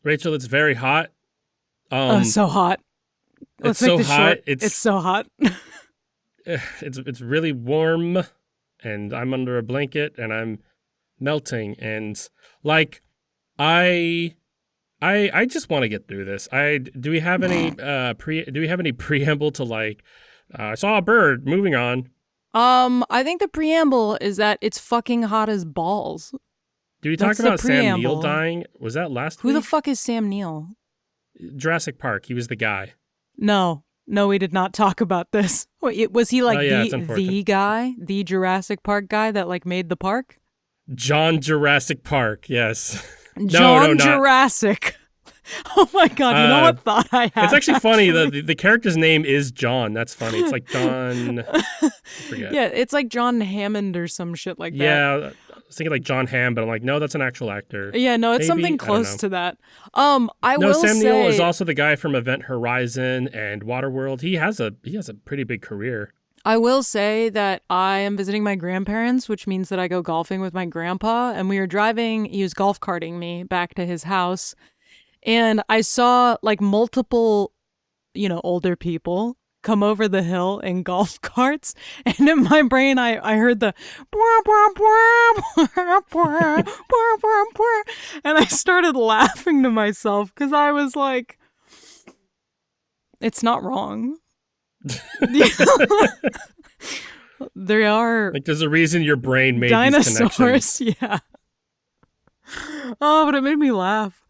Rachel, it's very hot. So hot. It's so hot. It's so hot. It's really warm, and I'm under a blanket, and I'm melting, and like I just want to get through this. Do we have any preamble to like? I saw a bird. Moving on. I think the preamble is that it's fucking hot as balls. Did we talk about Sam Neill dying? Was that last week? Who the fuck is Sam Neill? Jurassic Park. He was the guy. No, we did not talk about this. Wait, was he like the guy, the Jurassic Park guy that like made the park? John Jurassic Park. Yes. John Jurassic. Oh my god! You know what thought I had? It's actually funny. The character's name is John. That's funny. It's like John. I forget. Yeah, it's like John Hammond or some shit like that. Yeah, I was thinking like John Hamm, but I'm like, no, that's an actual actor. Yeah, no, it's something close to that. Sam Neill is also the guy from Event Horizon and Waterworld. He has a pretty big career. I will say that I am visiting my grandparents, which means that I go golfing with my grandpa, and we were driving. He was golf carting me back to his house. And I saw like multiple, older people come over the hill in golf carts. And in my brain, I heard the and I started laughing to myself because I was like, it's not wrong. There are like there's a reason your brain made dinosaurs. These Yeah. Oh, but it made me laugh.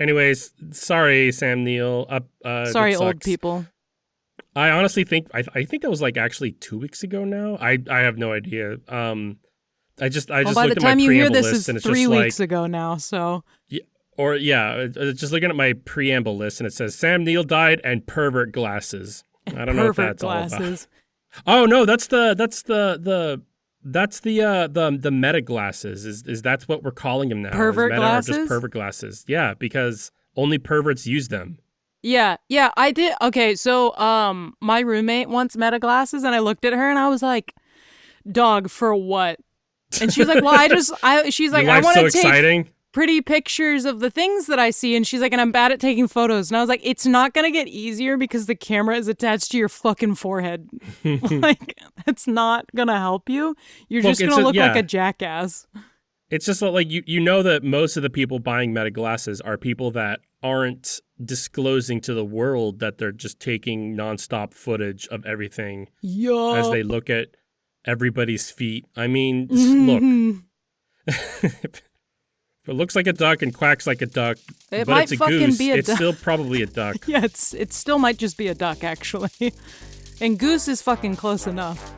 Anyways, sorry, Sam Neill. Sorry, old people. I honestly think I think that was like actually 2 weeks ago now. I have no idea. I just by looked the at my time you hear preamble this list is and it's 3 just weeks like, ago now. So just looking at my preamble list and it says Sam Neill died and pervert glasses. I don't know what that's glasses. all about. Oh no, that's the meta glasses. Is that's what we're calling him now? Pervert glasses? Or just pervert glasses? Yeah, because only perverts use them. Yeah, I did. Okay, so my roommate once meta glasses, and I looked at her and I was like, "Dog, for what?" And she was like, "Well, she's like, I want to take exciting. Pretty pictures of the things that I see," and she's like, "And I'm bad at taking photos." And I was like, "It's not gonna get easier because the camera is attached to your fucking forehead. Like, that's not gonna help you. You're just gonna look like a jackass." It's just like you know that most of the people buying meta glasses are people that aren't disclosing to the world that they're just taking nonstop footage of everything as they look at everybody's feet. I mean, look. If it looks like a duck and quacks like a duck, but it's a goose, it's still probably a duck. Yeah, it still might just be a duck, actually. And goose is fucking close enough.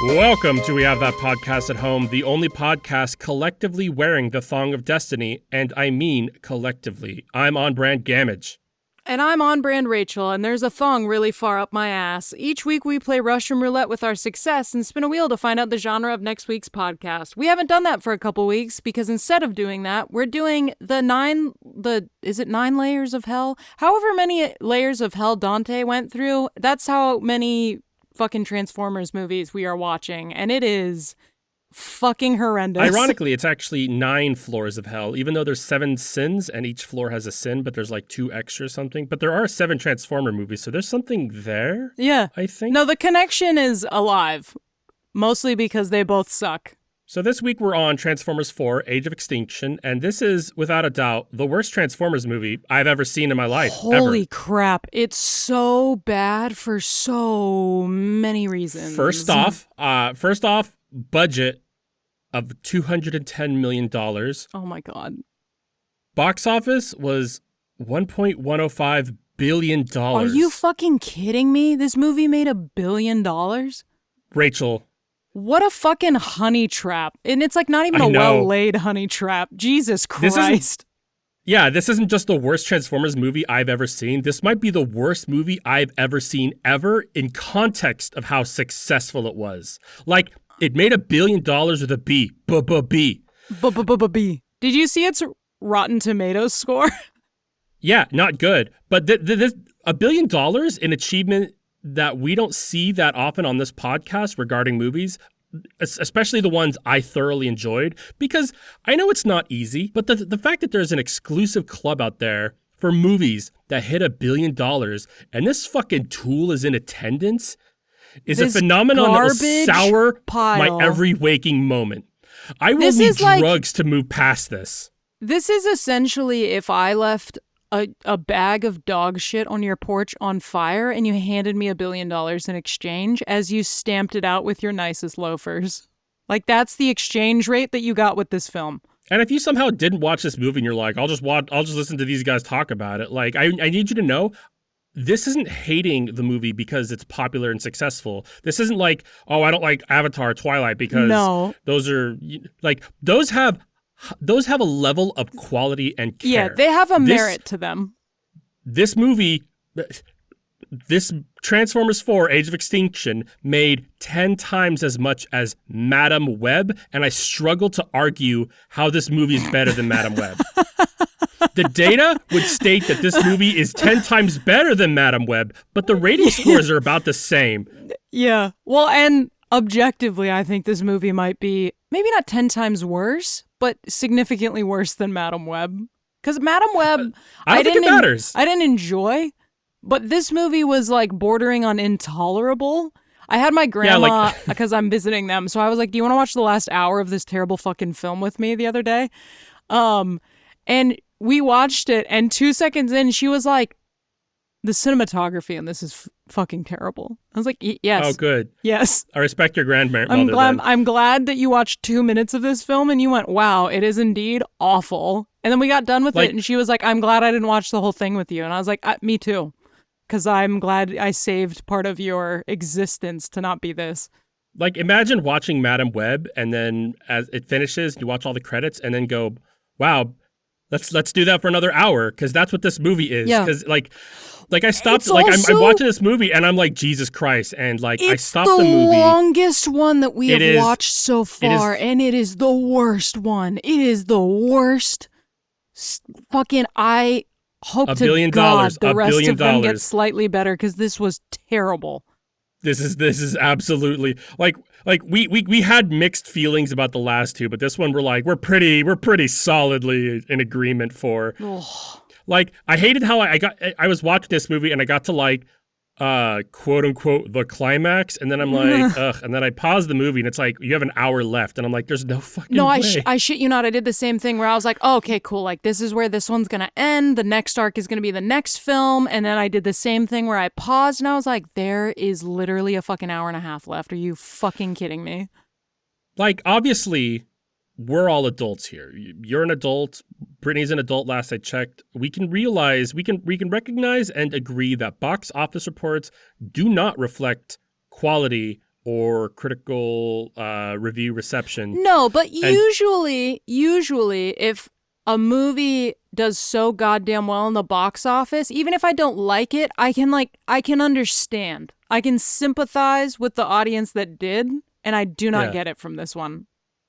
Welcome to We Have That Podcast at Home, the only podcast collectively wearing the thong of destiny, and I mean collectively. I'm on brand Gamage. And I'm on brand Rachel, and there's a thong really far up my ass. Each week we play Russian roulette with our success and spin a wheel to find out the genre of next week's podcast. We haven't done that for a couple weeks because instead of doing that, we're doing is it 9 layers of hell? However many layers of hell Dante went through, that's how many fucking Transformers movies we are watching, and it is fucking horrendous. Ironically, it's actually 9 floors of hell, even though there's 7 sins and each floor has a sin, but there's like 2 extra something. But there are 7 Transformer movies, so there's something there. Yeah, I think. No, the connection is alive, mostly because they both suck. So this week we're on Transformers 4, Age of Extinction, and this is, without a doubt, the worst Transformers movie I've ever seen in my life. Holy crap. It's so bad for so many reasons. First off, budget of $210 million. Oh my God. Box office was $1.105 billion. Are you fucking kidding me? This movie made $1 billion? Rachel. What a fucking honey trap. And it's like not even a well-laid honey trap. Jesus Christ. This isn't just the worst Transformers movie I've ever seen. This might be the worst movie I've ever seen ever in context of how successful it was. Like, It made $1 billion with a B. B. B. Did you see its Rotten Tomatoes score? Yeah, not good. But this $1 billion, an achievement that we don't see that often on this podcast regarding movies, especially the ones I thoroughly enjoyed, because I know it's not easy, but the fact that there's an exclusive club out there for movies that hit $1 billion and this fucking tool is in attendance is a phenomenon that will sour my every waking moment. I will need drugs to move past this. This is essentially if I left a bag of dog shit on your porch on fire and you handed me $1 billion in exchange as you stamped it out with your nicest loafers. Like, that's the exchange rate that you got with this film. And if you somehow didn't watch this movie and you're like, I'll just listen to these guys talk about it. Like, I need you to know, this isn't hating the movie because it's popular and successful. This isn't like, oh, I don't like Avatar, Twilight because those are like, those have a level of quality and care. Yeah, they have a merit to them. This movie, this Transformers 4 Age of Extinction made 10 times as much as Madam Web, and I struggle to argue how this movie is better than Madam Web. The data would state that this movie is 10 times better than Madam Web, but the rating scores are about the same. Yeah. Well, and objectively, I think this movie might be maybe not 10 times worse, but significantly worse than Madam Web. Because Madam Web, I don't think it matters. I didn't enjoy, but this movie was like bordering on intolerable. I had my grandma, because I'm visiting them, so I was like, do you want to watch the last hour of this terrible fucking film with me the other day? And we watched it, and 2 seconds in, she was like, the cinematography in this is fucking terrible. I was like, yes. Oh, good. Yes. I respect your grandmother. I'm glad that you watched 2 minutes of this film and you went, wow, it is indeed awful. And then we got done with it, and she was like, I'm glad I didn't watch the whole thing with you. And I was like, me too. Because I'm glad I saved part of your existence to not be this. Like, imagine watching Madam Web, and then as it finishes, you watch all the credits, and then go, wow, let's do that for another hour, because that's what this movie is. Because like I stopped, I'm watching this movie, and I'm like, Jesus Christ, and like I stopped the movie. It's the longest one that we have watched so far, and it is the worst one. It is the worst. Fucking, I hope to God the rest of them get slightly better, because this was terrible. This is absolutely like we had mixed feelings about the last two, but this one we're pretty solidly in agreement for. Ugh. Like, I hated how I was watching this movie and I got to like quote unquote the climax, and then I'm like ugh, and then I paused the movie and it's like you have an hour left, and I'm like, there's no fucking way. I shit you not, I did the same thing where I was like, oh, okay, cool, like this is where this one's gonna end, the next arc is gonna be the next film, and then I did the same thing where I paused and I was like, there is literally a fucking hour and a half left. Are you fucking kidding me? Like, obviously we're all adults here. You're an adult. Brittany's an adult. Last I checked, we can recognize and agree that box office reports do not reflect quality or critical review reception. No, but usually, if a movie does so goddamn well in the box office, even if I don't like it, I can understand. I can sympathize with the audience that did, and I do not get it from this one.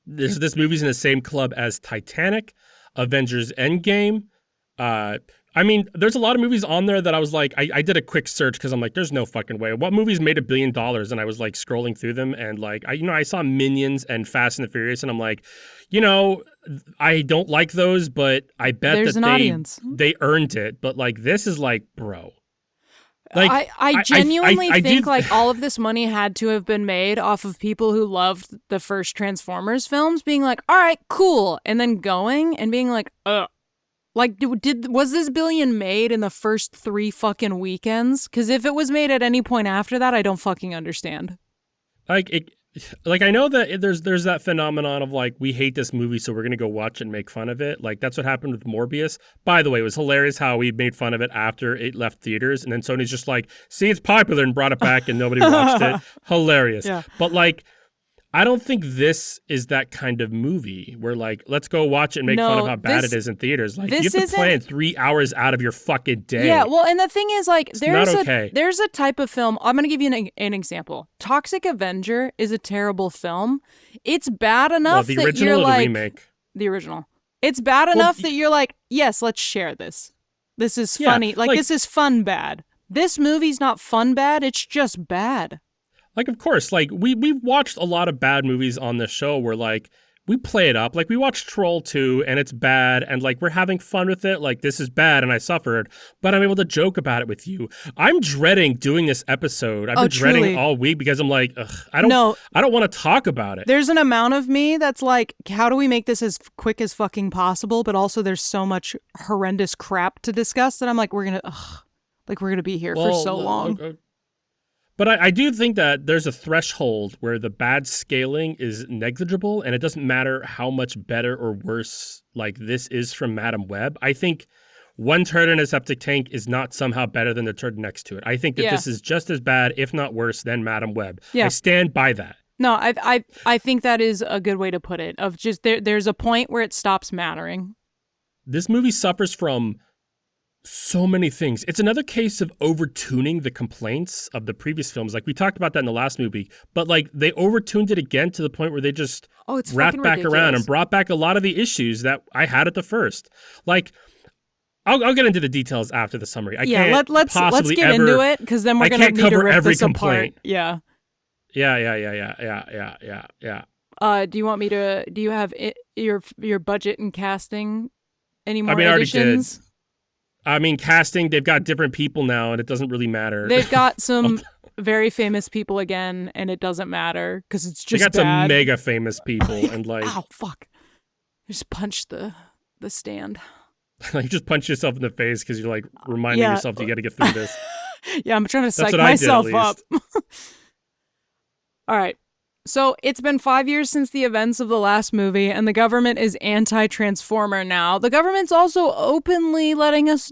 This movie's in the same club as Titanic, Avengers Endgame. I mean, there's a lot of movies on there that I was like, I did a quick search because I'm like, there's no fucking way. What movies made $1 billion? And I was like scrolling through them, and like, I saw Minions and Fast and the Furious, and I'm like, I don't like those, but I bet there's that they earned it. But like, this is like, bro. Like, I genuinely think like all of this money had to have been made off of people who loved the first Transformers films being like, all right, cool. And then going and being like, like, was this $1 billion made in the first 3 fucking weekends? Because if it was made at any point after that, I don't fucking understand. Like I know that there's that phenomenon of like, we hate this movie, so we're gonna go watch it and make fun of it. Like, that's what happened with Morbius. By the way, it was hilarious how we made fun of it after it left theaters, and then Sony's just like, see, it's popular, and brought it back, and nobody watched it. Hilarious. Yeah. But like, I don't think this is that kind of movie where like, let's go watch it and make fun of how bad it is in theaters. Like, you have to plan 3 hours out of your fucking day. Yeah, well, and the thing is, like, there's a type of film. I'm gonna give you an example. Toxic Avenger is a terrible film. It's bad enough the that original you're or the like remake? The original. It's bad enough that you're like, yes, let's share this. This is funny. Like, this is fun bad. This movie's not fun bad. It's just bad. Like, of course, like, we've watched a lot of bad movies on this show where, like, we play it up. Like, we watched Troll 2, and it's bad, and, like, we're having fun with it. Like, this is bad, and I suffered, but I'm able to joke about it with you. I'm dreading doing this episode. I've been dreading all week because I'm like, ugh, I don't want to talk about it. There's an amount of me that's like, how do we make this as quick as fucking possible? But also there's so much horrendous crap to discuss that I'm like, we're going to be here for so long. But I do think that there's a threshold where the bad scaling is negligible, and it doesn't matter how much better or worse like this is from Madam Web. I think one turd in a septic tank is not somehow better than the turd next to it. I think that this is just as bad, if not worse, than Madam Web. Yeah. I stand by that. No, I think that is a good way to put it. Of just there's a point where it stops mattering. This movie suffers from so many things. It's another case of overtuning the complaints of the previous films. Like, we talked about that in the last movie, but like they overtuned it again to the point where they just wrapped back ridiculous. Around and brought back a lot of the issues that I had at the first. Like, I'll get into the details after the summary. Let's get into it, because then we're gonna need to rip this apart. Yeah. Do you want me to? Do you have your budget and casting? Any more additions? I mean, casting, they've got different people now, and it doesn't really matter. They've got some very famous people again, and it doesn't matter, because it's just bad. They got some mega famous people, and like... Ow, fuck. I just punched the stand. You just punch yourself in the face, because you're like reminding yourself you got to get through this. Yeah, I'm trying to psych myself up. All right. So it's been 5 years since the events of the last movie, and the government is anti-Transformer now. The government's also openly letting us...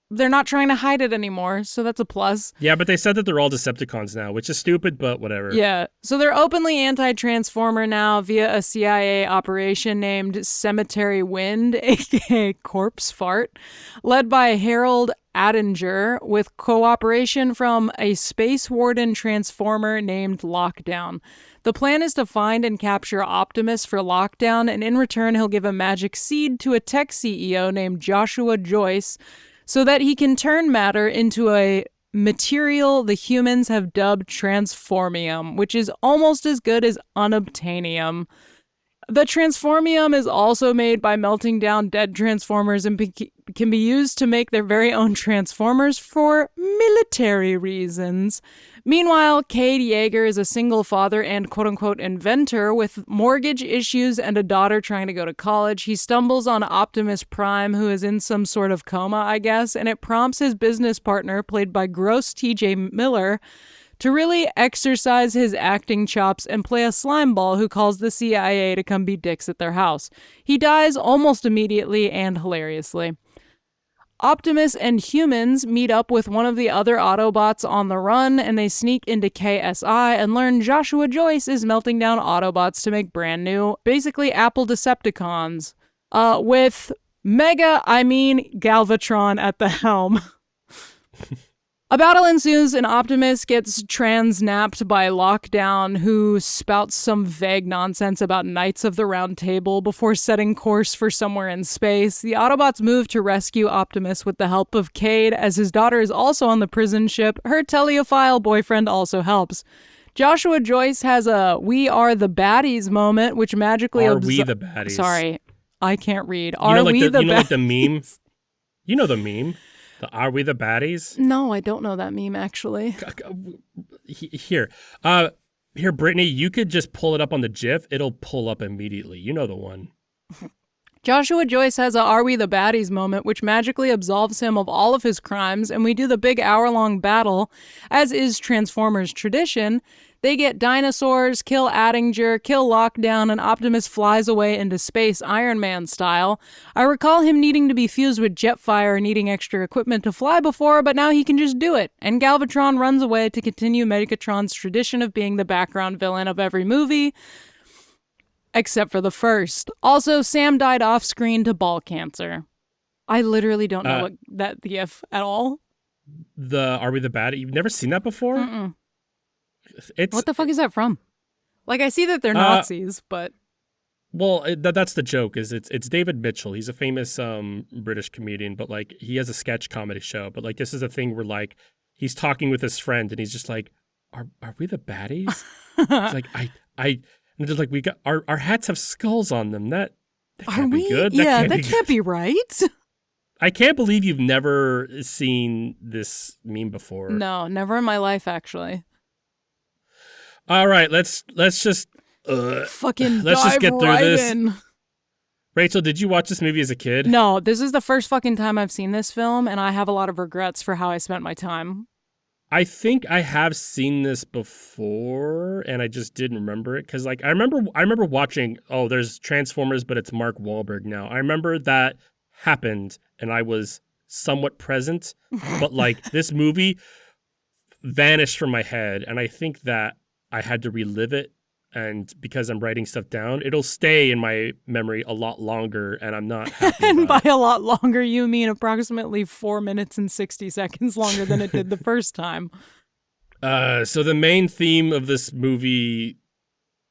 They're not trying to hide it anymore, so that's a plus. Yeah, but they said that they're all Decepticons now, which is stupid, but whatever. Yeah, so they're openly anti-Transformer now via a CIA operation named Cemetery Wind, aka Corpse Fart, led by Harold Attinger, with cooperation from a Space Warden Transformer named Lockdown. The plan is to find and capture Optimus for Lockdown, and in return he'll give a magic seed to a tech CEO named Joshua Joyce, so that he can turn matter into a material the humans have dubbed transformium, which is almost as good as unobtainium. The transformium is also made by melting down dead transformers and can be used to make their very own transformers for military reasons. Meanwhile, Cade Yeager is a single father and quote-unquote inventor with mortgage issues and a daughter trying to go to college. He stumbles on Optimus Prime, who is in some sort of coma, I guess, and it prompts his business partner, played by gross T.J. Miller, to really exercise his acting chops and play a slimeball who calls the CIA to come be dicks at their house. He dies almost immediately and hilariously. Optimus and humans meet up with one of the other Autobots on the run, and they sneak into KSI and learn Joshua Joyce is melting down Autobots to make brand new, basically Apple Decepticons, with Galvatron at the helm. A battle ensues and Optimus gets transnapped by Lockdown, who spouts some vague nonsense about Knights of the Round Table before setting course for somewhere in space. The Autobots move to rescue Optimus with the help of Cade, as his daughter is also on the prison ship. Her teleophile boyfriend also helps. Joshua Joyce has a "We are the baddies" moment, which magically... Are we the baddies? Sorry, I can't read. Are we the baddies? You know, like the meme? You know the meme? Are we the baddies? No, I don't know that meme, actually. Here, Brittany, you could just pull it up on the GIF. It'll pull up immediately. You know the one. Joshua Joyce has a "Are we the baddies" moment, which magically absolves him of all of his crimes, and we do the big hour-long battle, as is Transformers tradition. They get dinosaurs, kill Attinger, kill Lockdown, and Optimus flies away into space Iron Man style. I recall him needing to be fused with Jetfire and needing extra equipment to fly before, but now he can just do it. And Galvatron runs away to continue Megatron's tradition of being the background villain of every movie, except for the first. Also, Sam died off-screen to ball cancer. I literally don't know the gif at all. Are We the Bad? You've never seen that before? Mm-mm. What the fuck is that from? Like, I see that they're Nazis, but... Well, that's the joke, is it's David Mitchell. He's a famous British comedian, but, like, he has a sketch comedy show. But, like, this is a thing where, like, he's talking with his friend, and he's just like, are we the baddies? He's like, and just like, we got, our hats have skulls on them. That can't be good. That can't be right. I can't believe you've never seen this meme before. No, never in my life, actually. All right, let's just get through this. Rachel, did you watch this movie as a kid? No, this is the first fucking time I've seen this film, and I have a lot of regrets for how I spent my time. I think I have seen this before, and I just didn't remember it because, like, I remember watching. Oh, there's Transformers, but it's Mark Wahlberg now. I remember that happened, and I was somewhat present, but like this movie vanished from my head, and I think that I had to relive it, and because I'm writing stuff down, it'll stay in my memory a lot longer, and I'm not happy And by about it. a lot longer, you mean approximately 4 minutes and 60 seconds longer than it did the first time. So the main theme of this movie,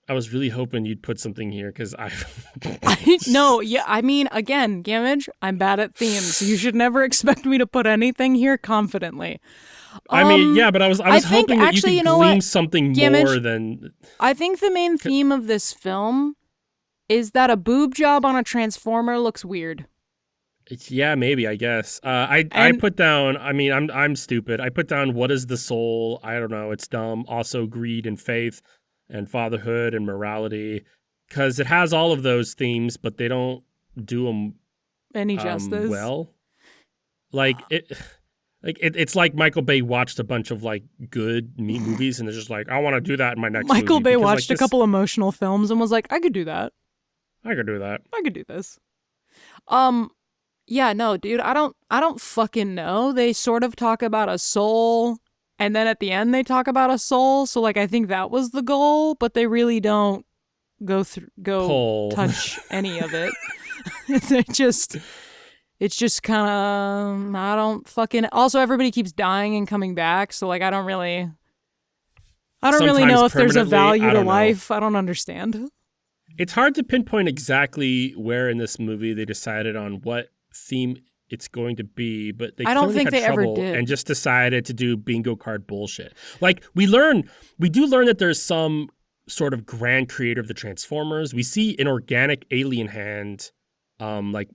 I was really hoping you'd put something here because I mean, again, Gamage, I'm bad at themes. You should never expect me to put anything here confidently. I mean, yeah, but I was hoping that actually, you could glean something more than... I think the main theme of this film is that a boob job on a Transformer looks weird. Yeah, maybe, I guess. I put down, I mean, I'm stupid. I put down, what is the soul? I don't know, it's dumb. Also, greed and faith and fatherhood and morality. Because it has all of those themes, but they don't do them any justice well. Like, it's like Michael Bay watched a bunch of like good movies and it's just like, I want to do that in my next movie. Michael Bay watched a couple emotional films and was like, I could do that. I could do that. I could do this. Yeah, no, dude, I don't fucking know. They sort of talk about a soul, and then at the end they talk about a soul. So like, I think that was the goal, but they really don't touch any of it. It's just kind of, I don't fucking, also everybody keeps dying and coming back. So like, I don't really know if there's a value to life. I don't understand. It's hard to pinpoint exactly where in this movie they decided on what theme it's going to be, but they clearly had trouble and just decided to do bingo card bullshit. Like, we do learn that there's some sort of grand creator of the Transformers. We see an organic alien hand, like,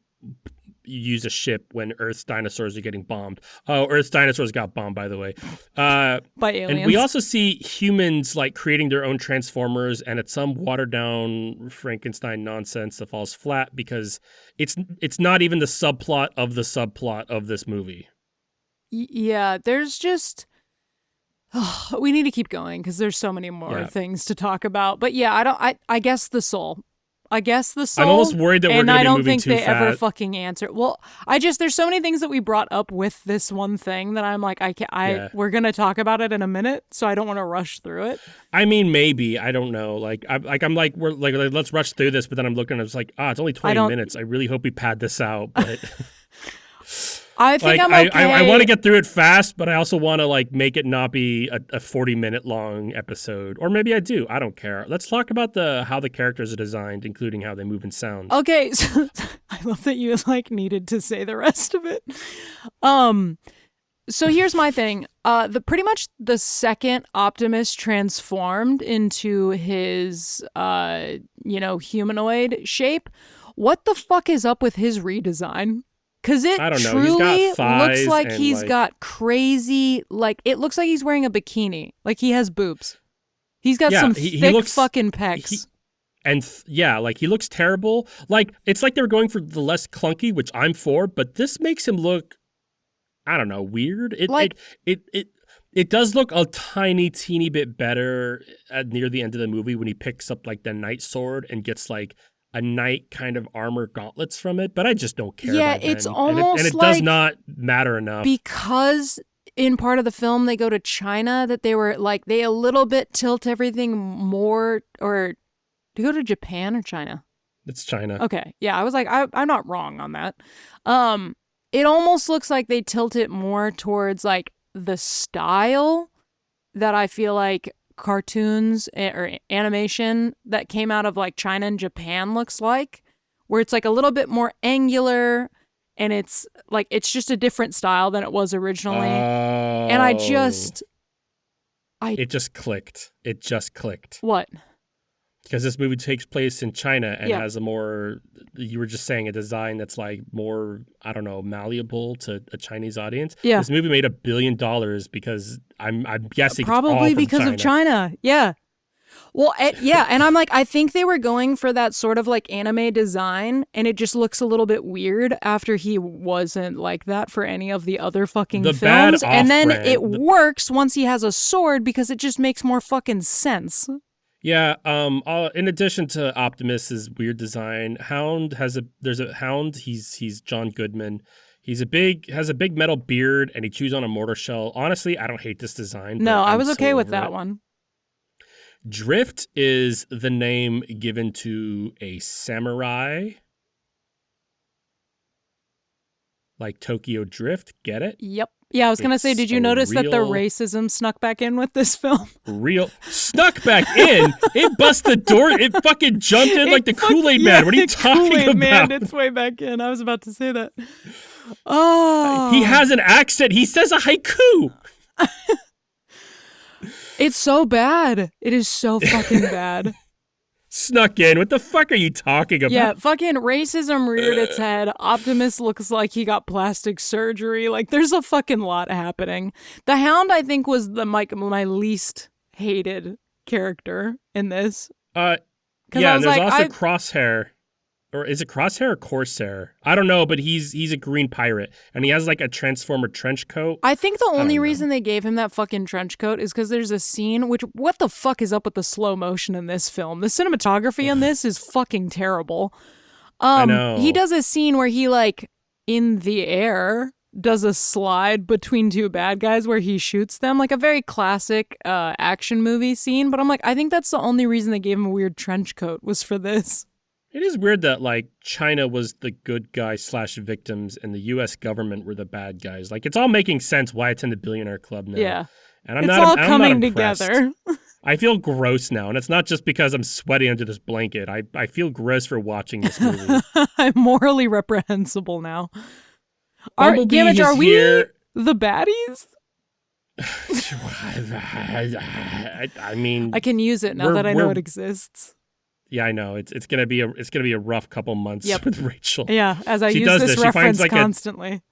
use a ship when Earth's dinosaurs are getting bombed. Oh, Earth's dinosaurs got bombed, by the way. By aliens. And we also see humans like creating their own Transformers, and it's some watered down Frankenstein nonsense that falls flat because it's not even the subplot of this movie. Yeah, there's just... we need to keep going because there's so many more things to talk about. But yeah, I guess the soul. I'm almost worried that we're going to be moving too fast. And I don't think they ever fucking answer. Well, there's so many things that we brought up with this one thing that I'm like, we're going to talk about it in a minute, so I don't want to rush through it. I mean, maybe, I don't know. We're like, let's rush through this, but then I'm looking, it's like, it's only 20 minutes. I really hope we pad this out, but I think I'm okay. I want to get through it fast, but I also want to like make it not be a 40-minute long episode. Or maybe I do. I don't care. Let's talk about how the characters are designed, including how they move and sound. Okay, so I love that you like needed to say the rest of it. So here's my thing. Pretty much the second Optimus transformed into his humanoid shape, what the fuck is up with his redesign? Because it truly looks like he's got crazy, like, it looks like he's wearing a bikini. Like, he has boobs. He's got some thick fucking pecs. He looks terrible. Like, it's like they were going for the less clunky, which I'm for, but this makes him look, I don't know, weird. It It does look a teeny bit better near the end of the movie when he picks up like the knight sword and gets like a knight kind of armor gauntlets from it, but I just don't care by then. It's almost and it like does not matter enough. Because in part of the film they go to China, that they were like, they a little bit tilt everything more, or do you go to Japan or China? It's China. Okay. Yeah, I was like, I'm not wrong on that. It almost looks like they tilt it more towards like the style that I feel like cartoons or animation that came out of like China and Japan looks like, where it's like a little bit more angular, and it's like, it's just a different style than it was originally. And it just clicked. It just clicked. What? Because this movie takes place in China and has a more, you were just saying, a design that's like more, I don't know, malleable to a Chinese audience. Yeah. This movie made $1 billion because I'm guessing probably it's all because from of China. Yeah. Well, and I'm like, I think they were going for that sort of like anime design, and it just looks a little bit weird after he wasn't like that for any of the other fucking films. And then it works once he has a sword because it just makes more fucking sense. Yeah. In addition to Optimus's weird design, there's a Hound. He's John Goodman. Has a big metal beard, and he chews on a mortar shell. Honestly, I don't hate this design. No, I was okay with that one. Drift is the name given to a samurai, like Tokyo Drift. Get it? Yep. Yeah, I was going to say, did you notice that the racism snuck back in with this film? Snuck back in? It bust the door. It fucking jumped in like the Kool-Aid Man. What are you talking Kool-Aid about? Man, it's way back in. I was about to say that. Oh. He has an accent. He says a haiku. It's so bad. It is so fucking bad. Snuck in. What the fuck are you talking about? Yeah, fucking racism reared its head. Optimus looks like he got plastic surgery. Like, there's a fucking lot happening. The Hound, I think, was my least hated character in this. Yeah, and there's also Crosshair. Or is it Crosshair or Corsair? I don't know, but he's a green pirate, and he has like a Transformer trench coat. I think the only reason they gave him that fucking trench coat is because there's a scene, what the fuck is up with the slow motion in this film? The cinematography in this is fucking terrible. I know. He does a scene where he, like, in the air, does a slide between two bad guys where he shoots them, like a very classic action movie scene, but I'm like, I think that's the only reason they gave him a weird trench coat was for this. It is weird that, like, China was the good guy / victims and the U.S. government were the bad guys. Like, it's all making sense why it's in the Billionaire Club now. Yeah. And it's all coming together. I feel gross now, and it's not just because I'm sweaty under this blanket. I feel gross for watching this movie. I'm morally reprehensible now. Are we the baddies? I mean, I can use it now that I know it exists. Yeah, I know. It's gonna be a rough couple months with Rachel. Yeah, as I use this reference constantly.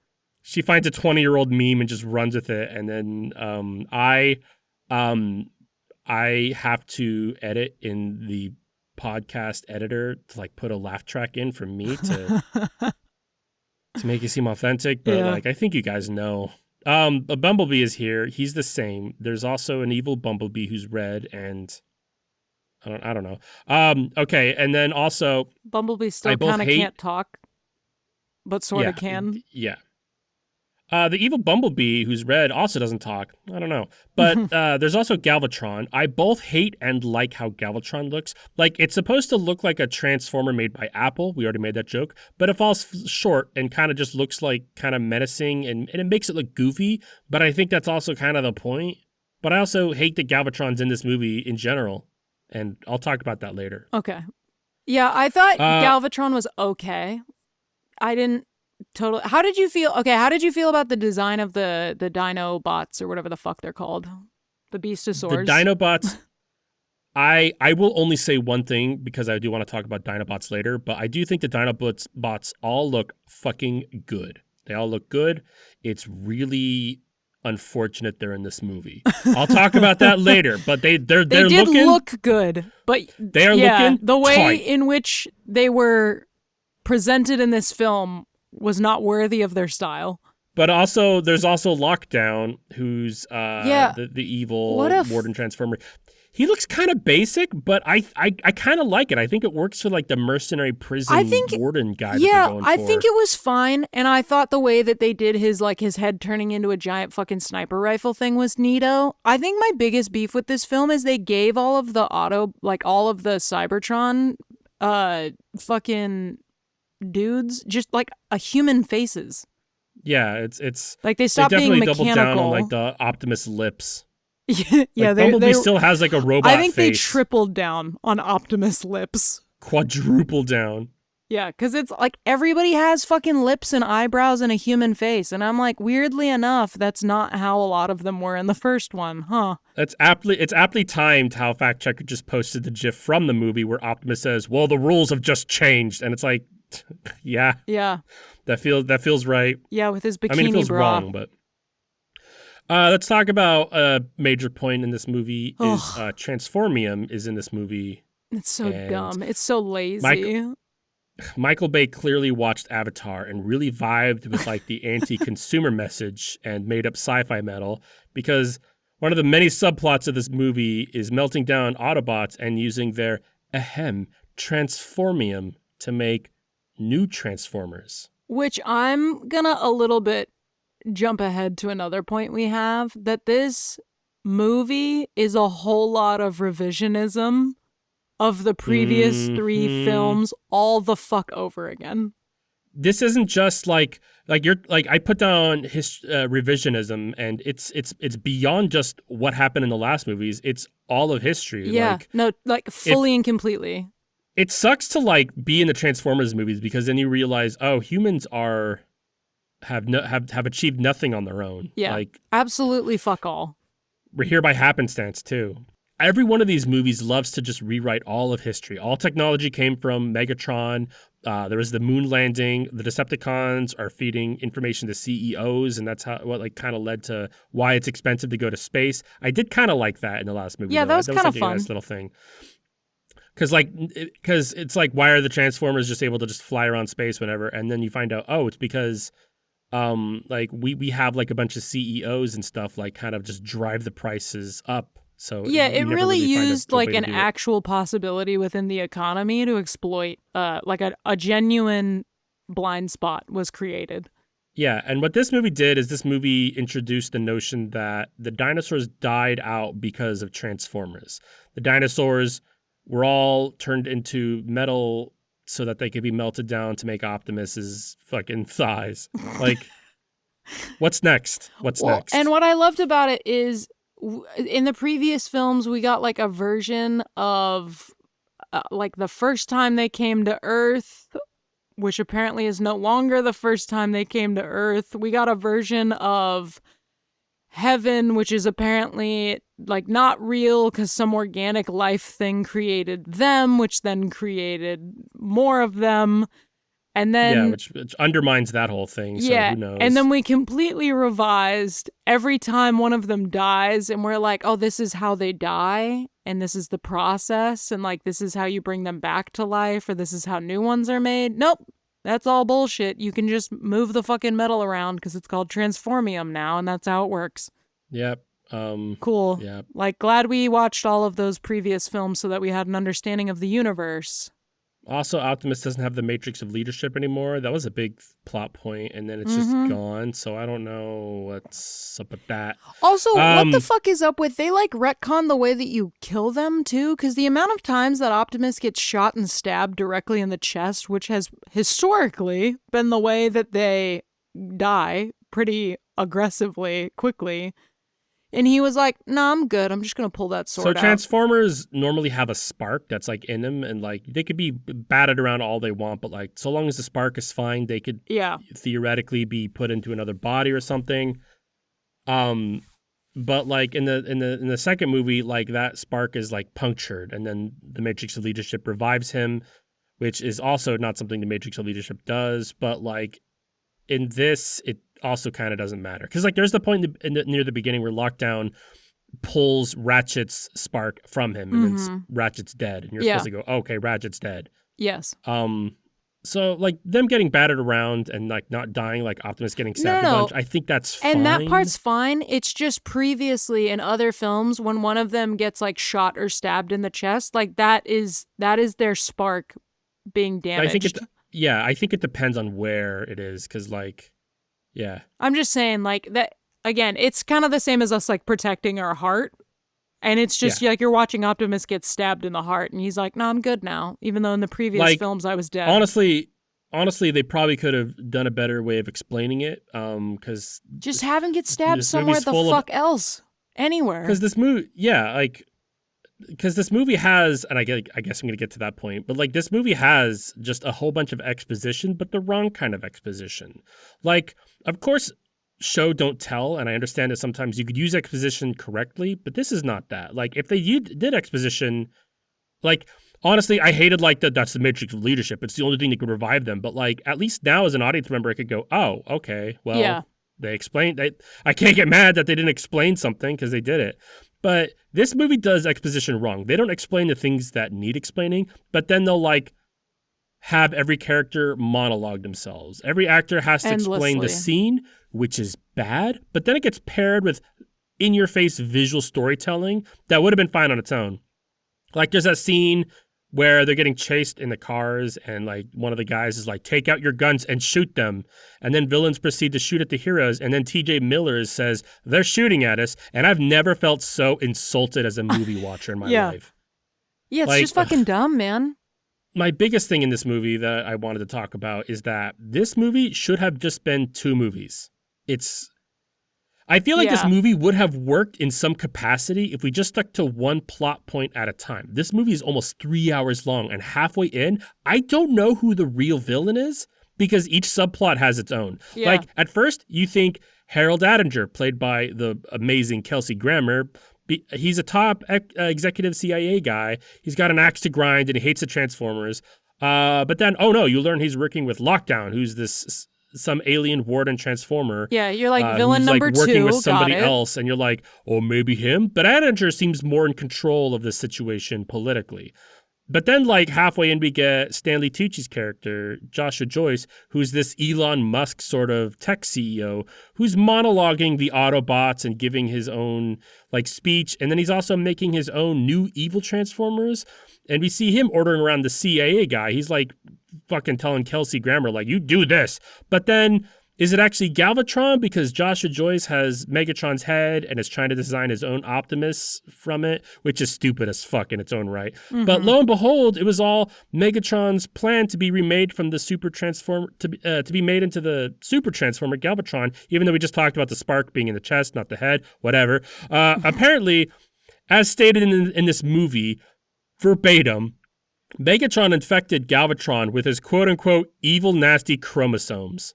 She finds a 20-year-old meme and just runs with it, and then I have to edit in the podcast editor to like put a laugh track in for me to make it seem authentic. But like, I think you guys know. A Bumblebee is here. He's the same. There's also an evil Bumblebee who's red and. I don't know. Okay, and then also Bumblebee still kind of can't talk, but sort of can. Yeah. The evil Bumblebee, who's red, also doesn't talk. I don't know. But there's also Galvatron. I both hate and like how Galvatron looks. Like, it's supposed to look like a Transformer made by Apple. We already made that joke. But it falls short and kind of just looks like kind of menacing, and it makes it look goofy. But I think that's also kind of the point. But I also hate that Galvatron's in this movie in general. And I'll talk about that later. Okay. Yeah, I thought Galvatron was okay. I didn't totally... How did you feel... Okay, how did you feel about the design of the Dinobots, or whatever the fuck they're called? The Beastosaurs. The Dinobots... I will only say one thing, because I do want to talk about Dinobots later, but I do think the Dinobots all look fucking good. They all look good. It's really... unfortunate they're in this movie. I'll talk about that later, but they did look good, but they are looking the way tight. In which they were presented in this film was not worthy of their style. But also, there's also Lockdown, who's Yeah. the evil What if warden transformer. He looks kind of basic, but I kind of like it. I think it works for like the mercenary I prison think warden guy that they're yeah, going I for. think it was fine, and I thought the way that they did his head turning into a giant fucking sniper rifle thing was neato. I think my biggest beef with this film is they gave all of the all of the Cybertron fucking dudes just like a human faces. Yeah, it's Like they they stopped being definitely doubled down on mechanical. like the Optimus lips. Yeah, Like Bumblebee still has like a robot I think they face. tripled down on Optimus lips. Quadruple down. Yeah, because it's like everybody has fucking lips and eyebrows and a human face. And I'm like, weirdly enough, that's not how a lot of them were in the first one, huh? It's aptly timed how Fact Checker just posted the GIF from the movie where Optimus says, "Well, the rules have just changed," and it's like, yeah, Yeah. that feels right. Yeah, with his bikini I mean, it feels bra. wrong, but let's talk about a major point in this movie is Transformium is in this movie. It's so dumb. It's so lazy. Michael Bay clearly watched Avatar and really vibed with like the anti-consumer message and made up sci-fi metal because one of the many subplots of this movie is melting down Autobots and using their Transformium to make new Transformers. Which I'm gonna a little bit jump ahead to another point we have, that this movie is a whole lot of revisionism of the previous three films all the fuck over again. This isn't just like you're like I put down revisionism, and it's beyond just what happened in the last movies. It's all of history. Yeah, fully and completely. It sucks to like be in the Transformers movies because then you realize, oh, humans have achieved nothing on their own. Yeah, like absolutely fuck all. We're here by happenstance too. Every one of these movies loves to just rewrite all of history. All technology came from Megatron. There was the moon landing. The Decepticons are feeding information to CEOs, and that's what like kind of led to why it's expensive to go to space. I did kind of like that in the last movie. Yeah, though. that was kind of like fun. A nice little thing. Because it's like, why are the Transformers just able to just fly around space whenever? And then you find out, oh, it's because like we have like a bunch of CEOs and stuff like kind of just drive the prices up. So yeah, it really used like an actual actual possibility within the economy to exploit like a genuine blind spot was created. Yeah, and what this movie did is this movie introduced the notion that the dinosaurs died out because of Transformers. The dinosaurs were all turned into metal so that they could be melted down to make Optimus's fucking thighs. Like, what's next? What's next? And what I loved about it is in the previous films, we got like a version of like the first time they came to Earth, which apparently is no longer the first time they came to Earth. We got a version of heaven, which is apparently like not real because some organic life thing created them, which then created more of them. And then which undermines that whole thing. So who knows? And then we completely revised every time one of them dies, and we're like, oh, this is how they die, and this is the process, and like this is how you bring them back to life, or this is how new ones are made. Nope. That's all bullshit. You can just move the fucking metal around because it's called Transformium now, and that's how it works. Yep. Cool. Yep. Like, glad we watched all of those previous films so that we had an understanding of the universe. Also, Optimus doesn't have the matrix of leadership anymore. That was a big plot point, and then it's just gone. So I don't know what's up with that. Also, what the fuck is up with, they like retcon the way that you kill them too? Because the amount of times that Optimus gets shot and stabbed directly in the chest, which has historically been the way that they die pretty aggressively, quickly. And he was like, "Nah, I'm good. I'm just gonna pull that sword out." So Transformers normally have a spark that's like in them, and like they could be batted around all they want, but like so long as the spark is fine, they could theoretically be put into another body or something. But like in the second movie, like that spark is like punctured, and then the Matrix of Leadership revives him, which is also not something the Matrix of Leadership does. But like in this, it also kind of doesn't matter because like there's the point near the beginning where Lockdown pulls Ratchet's spark from him, and then Ratchet's dead, and you're supposed to go, okay, Ratchet's dead. Yes. So like them getting battered around and like not dying, like Optimus getting No, stabbed no, a bunch, no. I think that's And that fine. part's fine. It's just previously in other films when one of them gets like shot or stabbed in the chest, like that is their spark being I think it, damaged. yeah, I think it depends on where it is, because like, yeah, I'm just saying like that again, it's kind of the same as us like protecting our heart. And it's yeah, just like you're watching Optimus get stabbed in the heart and he's like, "No, I'm good now." Even though in the previous like films I was dead. honestly, they probably could have done a better way of explaining it, because Just have him get stabbed this somewhere movie's the full of, fuck else. Anywhere. because this movie, yeah, like because this movie has, and I guess I'm gonna get to that point, but like this movie has just a whole bunch of exposition, but the wrong kind of exposition. Like, of course, show don't tell, and I understand that sometimes you could use exposition correctly, but this is not that. Like, if they did exposition, like honestly, I hated like that's the matrix of leadership. It's the only thing that could revive them. But like, at least now as an audience member, I could go, oh, okay, well. Yeah. They explained. I can't get mad that they didn't explain something because they did it. But this movie does exposition wrong. They don't explain the things that need explaining, but then they'll like have every character monologue themselves. Every actor has to explain the Endlessly. scene, which is bad, but then it gets paired with in your face visual storytelling that would have been fine on its own. Like there's that scene where they're getting chased in the cars and like one of the guys is like, take out your guns and shoot them. And then villains proceed to shoot at the heroes. And then TJ Miller says, they're shooting at us. And I've never felt so insulted as a movie watcher in my Yeah. life. Yeah, it's Like, just fucking dumb, man. My biggest thing in this movie that I wanted to talk about is that this movie should have just been 2 movies. I feel like this Yeah. movie would have worked in some capacity if we just stuck to one plot point at a time. This movie is almost 3 hours long, and halfway in, I don't know who the real villain is because each subplot has its own. Yeah. Like, at first, you think Harold Attinger, played by the amazing Kelsey Grammer, he's a top executive CIA guy. He's got an axe to grind, and he hates the Transformers. But then, oh no, you learn he's working with Lockdown, who's some alien warden transformer. Yeah, you're like villain who's number like working 2. with somebody Got it. else, and you're like, oh, maybe him. But Attinger seems more in control of the situation politically. But then, like halfway in, we get Stanley Tucci's character, Joshua Joyce, who's this Elon Musk sort of tech CEO, who's monologuing the Autobots and giving his own like speech, and then he's also making his own new evil Transformers. And we see him ordering around the CIA guy. He's like fucking telling Kelsey Grammer, like, you do this. But then, is it actually Galvatron? Because Joshua Joyce has Megatron's head and is trying to design his own Optimus from it, which is stupid as fuck in its own right. Mm-hmm. But lo and behold, it was all Megatron's plan to be remade from the Super Transformer, to be made into the Super Transformer Galvatron, even though we just talked about the spark being in the chest, not the head, whatever. Apparently, as stated in this movie, verbatim, Megatron infected Galvatron with his quote-unquote evil, nasty chromosomes.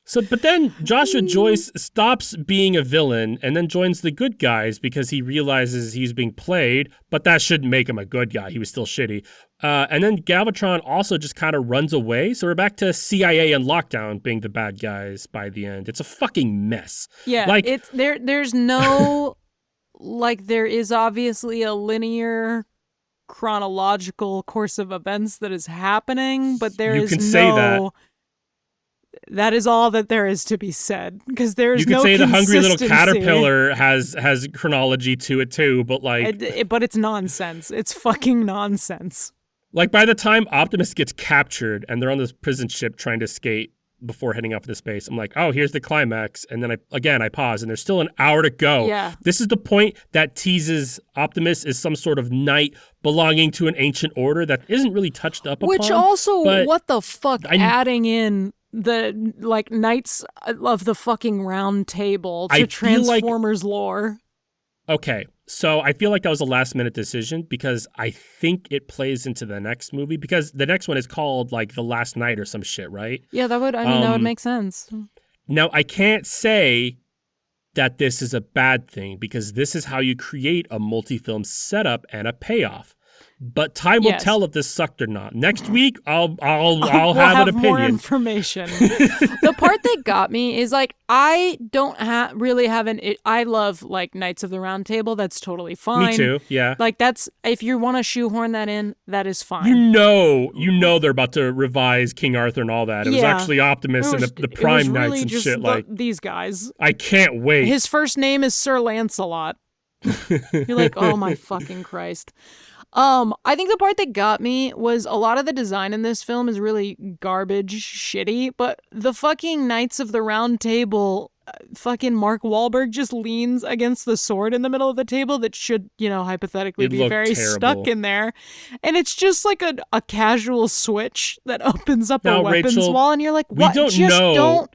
So, but then Joshua Joyce stops being a villain and then joins the good guys because he realizes he's being played, but that shouldn't make him a good guy. He was still shitty. And then Galvatron also just kind of runs away. So we're back to CIA and Lockdown being the bad guys by the end. It's a fucking mess. Yeah, like it's there's no like there is obviously a linear chronological course of events that is happening, but there You is can no say that. That is all that there is to be said because there is You could no say the hungry little consistency. caterpillar has chronology to it too, but like, But it's nonsense. It's fucking nonsense. like by the time Optimus gets captured and they're on this prison ship trying to escape before heading off into space, I'm like, oh, here's the climax. And then I pause and there's still an hour to go. Yeah. This is the point that teases Optimus is some sort of knight belonging to an ancient order that isn't really touched up upon. Which also, but what the fuck, adding in the like Knights of the fucking Round Table to Transformers lore. Okay, so I feel like that was a last minute decision because I think it plays into the next movie because the next one is called like The Last Night or some shit, right? Yeah, that would make sense. Now, I can't say that this is a bad thing because this is how you create a multi-film setup and a payoff. But time will Yes. tell if this sucked or not. Next week, I'll We'll have an more opinion. information. The part that got me is like I don't really have I love like Knights of the Round Table. That's totally fine. Me too. Yeah. Like that's if you want to shoehorn that in, that is fine. You know they're about to revise King Arthur and all that. It was actually Optimus and the Prime Knights really and just shit. Like these guys. I can't wait. His first name is Sir Lancelot. You're like, oh my fucking Christ. I think the part that got me was a lot of the design in this film is really garbage, shitty, but the fucking Knights of the Round Table, fucking Mark Wahlberg just leans against the sword in the middle of the table that should, hypothetically be very terrible. stuck in there. And it's just like a casual switch that opens up a weapons Rachel, wall, and you're like, what? Don't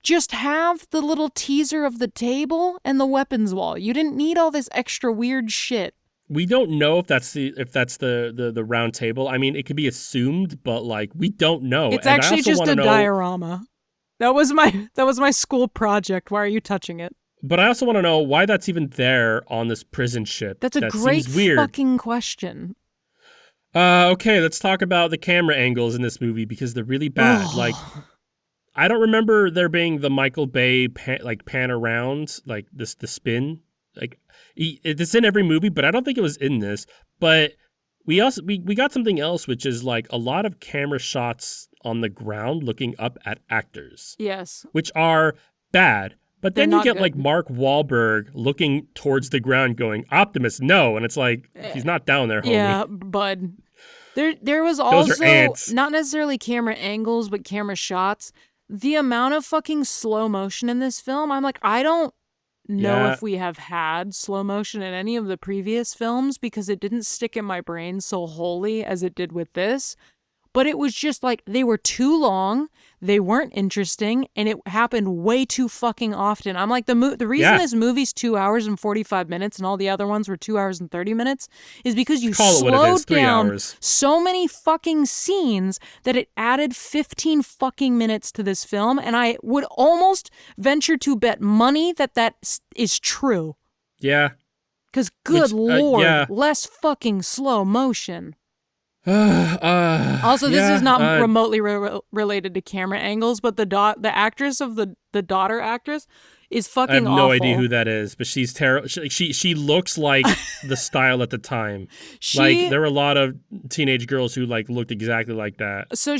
Just have the little teaser of the table and the weapons wall. You didn't need all this extra weird shit. We don't know if that's the round table. I mean, it could be assumed, but like we don't know. It's actually just a diorama. That was my school project. Why are you touching it? But I also want to know why that's even there on this prison ship. That's a great fucking question. Okay, let's talk about the camera angles in this movie because they're really bad. Like, I don't remember there being the Michael Bay pan around, like the spin. Like, it's in every movie, but I don't think it was in this. But we got something else, which is like a lot of camera shots on the ground looking up at actors. Yes. Which are bad. But then you get good. like Mark Wahlberg looking towards the ground going, Optimus, no. And it's like, he's not down there, homie. Yeah, bud. There was also ants. Not necessarily camera angles, but camera shots. The amount of fucking slow motion in this film, I'm like, I don't know if we have had slow motion in any of the previous films because it didn't stick in my brain so wholly as it did with this. But it was just like they were too long, they weren't interesting, and it happened way too fucking often. I'm like, the reason this movie's 2 hours and 45 minutes and all the other ones were 2 hours and 30 minutes is because you slowed down so many fucking scenes that it added 15 fucking minutes to this film, and I would almost venture to bet money that is true. Yeah. Because good lord, less fucking slow motion. Also, this is not remotely related to camera angles, but the actress of the daughter actress is fucking awful. I have no idea who that is, but she's terrible. She looks like the style at the time. There were a lot of teenage girls who like looked exactly like that. So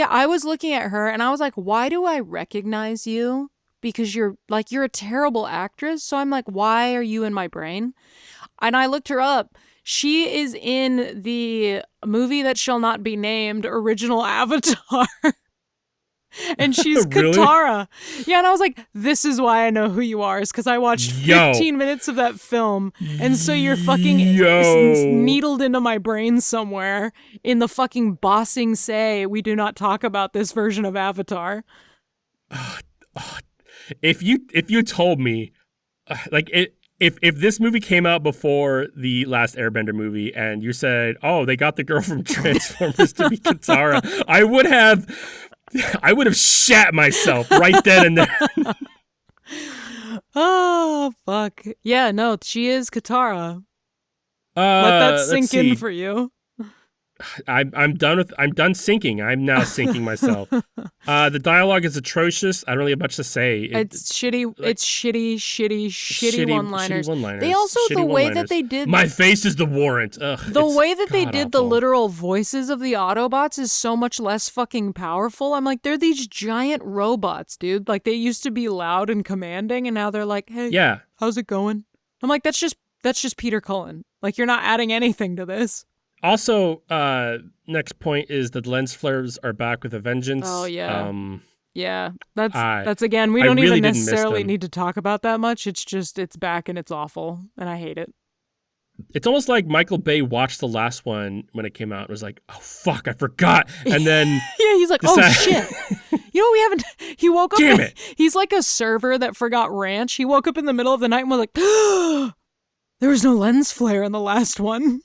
I was looking at her and I was like, why do I recognize you? Because you're a terrible actress. So I'm like, why are you in my brain? And I looked her up. She is in the movie that shall not be named, original Avatar. And she's Really? Katara. Yeah, and I was like, this is why I know who you are, is because I watched 15 minutes of that film, and so you're fucking needled into my brain somewhere in the fucking bossing say, we do not talk about this version of Avatar. If you told me, If this movie came out before the last Airbender movie and you said, oh, they got the girl from Transformers to be Katara, I would have shat myself right then and there. Oh, fuck. Yeah, no, she is Katara. Let that sink in for you. I'm done sinking. I'm now sinking myself. The dialogue is atrocious. I don't really have much to say. It's shitty. It's shitty one-liners. They also the way that they did. My face is the warrant. Ugh, the way that they did the literal voices of the Autobots is so much less fucking powerful. I'm like, they're these giant robots, dude. Like they used to be loud and commanding, and now they're like, hey, how's it going? I'm like, that's just Peter Cullen. Like you're not adding anything to this. Also, next point is that lens flares are back with a vengeance. Oh, yeah. Yeah, that's again, we don't even necessarily need to talk about that much. It's just, it's back and it's awful, and I hate it. It's almost like Michael Bay watched the last one when it came out and was like, oh, fuck, I forgot. And then... yeah, he's like, oh, shit. We haven't... He woke up... Damn it. He's like a server that forgot ranch. He woke up in the middle of the night and was like, there was no lens flare in the last one.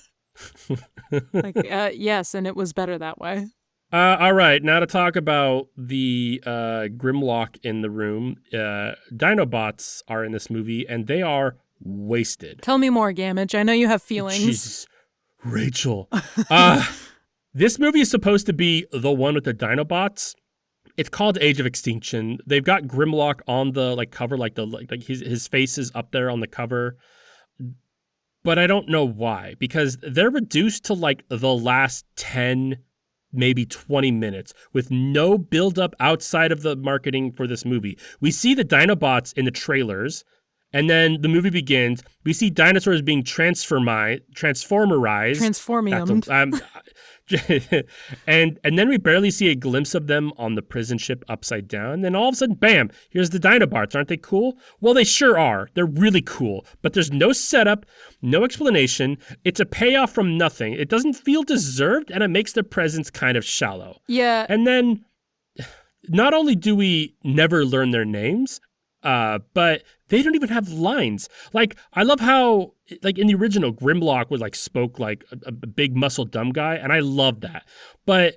Yes, and it was better that way. All right, now to talk about the Grimlock in the room. Dinobots are in this movie, and they are wasted. Tell me more, Gamage. I know you have feelings. Jesus. Rachel. This movie is supposed to be the one with the Dinobots. It's called Age of Extinction. They've got Grimlock on the cover, like his face is up there on the cover. But I don't know why, because they're reduced to like the last 10, maybe 20 minutes with no buildup outside of the marketing for this movie. We see the Dinobots in the trailers, and then the movie begins. We see dinosaurs being transformerized. Transformiumed. And then we barely see a glimpse of them on the prison ship upside down. And then all of a sudden, bam, here's the Dinobots. Aren't they cool? Well, they sure are. They're really cool. But there's no setup, no explanation. It's a payoff from nothing. It doesn't feel deserved, and it makes their presence kind of shallow. Yeah. And then not only do we never learn their names, but they don't even have lines. Like, I love how, like, in the original, Grimlock would, like, spoke like a big muscle dumb guy, and I love that. But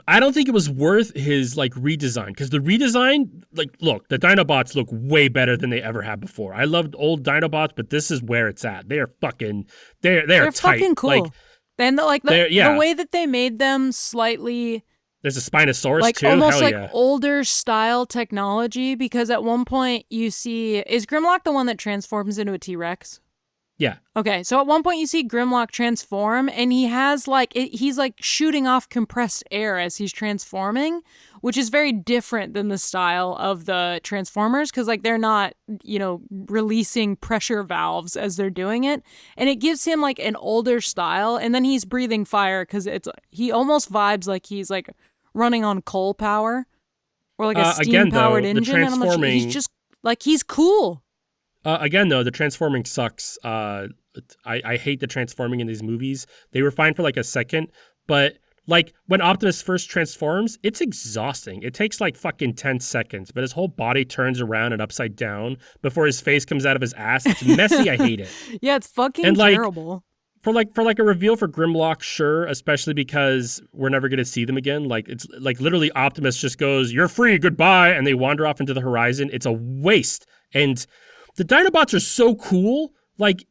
I don't think it was worth his, like, redesign, because the redesign, like, look, the Dinobots look way better than they ever have before. I loved old Dinobots, but this is where it's at. They are fucking, they're tight. Fucking cool. Like, and, like, the way that they made them slightly... There's a Spinosaurus, like, too. Almost Hell like older style technology, because at one point you see... Is Grimlock the one that transforms into a T-Rex? Yeah. Okay, so at one point you see Grimlock transform, and he has, like... he's, like, shooting off compressed air as he's transforming, which is very different than the style of the Transformers, because, like, they're not, releasing pressure valves as they're doing it. And it gives him, like, an older style, and then he's breathing fire, because he almost vibes like he's, like... running on coal power or like a steam-powered engine. And I'm like, he's just like, he's cool. Again, though, the transforming sucks. I hate the transforming in these movies. They were fine for like a second, but like when Optimus first transforms, it's exhausting. It takes like fucking 10 seconds, but his whole body turns around and upside down before his face comes out of his ass. It's messy. I hate it. Yeah, it's fucking terrible. For a reveal for Grimlock, sure, especially because we're never gonna see them again. Like, it's like literally Optimus just goes, "You're free, goodbye," and they wander off into the horizon. It's a waste. And the Dinobots are so cool, like,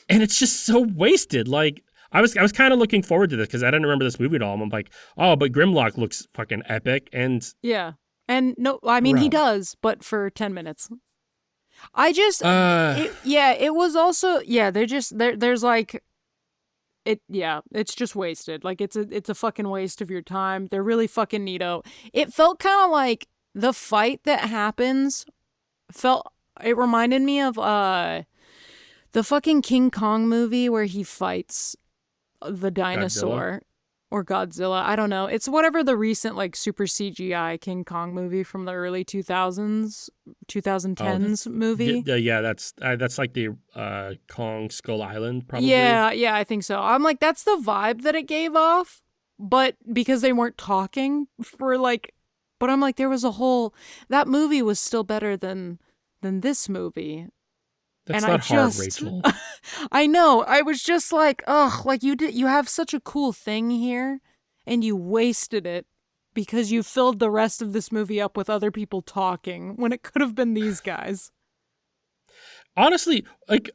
and it's just so wasted. Like, I was kind of looking forward to this because I didn't remember this movie at all. I'm like, oh, but Grimlock looks fucking epic. And yeah, and no, I mean he does, but for 10 minutes. It was also there's like. It's just wasted. Like, it's a fucking waste of your time. They're really fucking neato. It felt kind of like the fight that happens it reminded me of the fucking King Kong movie where he fights the dinosaur. Or Godzilla. I don't know. It's whatever the recent, like, super CGI King Kong movie from the early 2000s, 2010s movie. Yeah, that's like the Kong Skull Island, probably. Yeah, I think so. I'm like, that's the vibe that it gave off, but because they weren't talking for, like... But I'm like, there was a whole... That movie was still better than this movie. That's not hard, Rachel. I know. I was just like, ugh, like you have such a cool thing here, and you wasted it because you filled the rest of this movie up with other people talking when it could have been these guys. Honestly, like,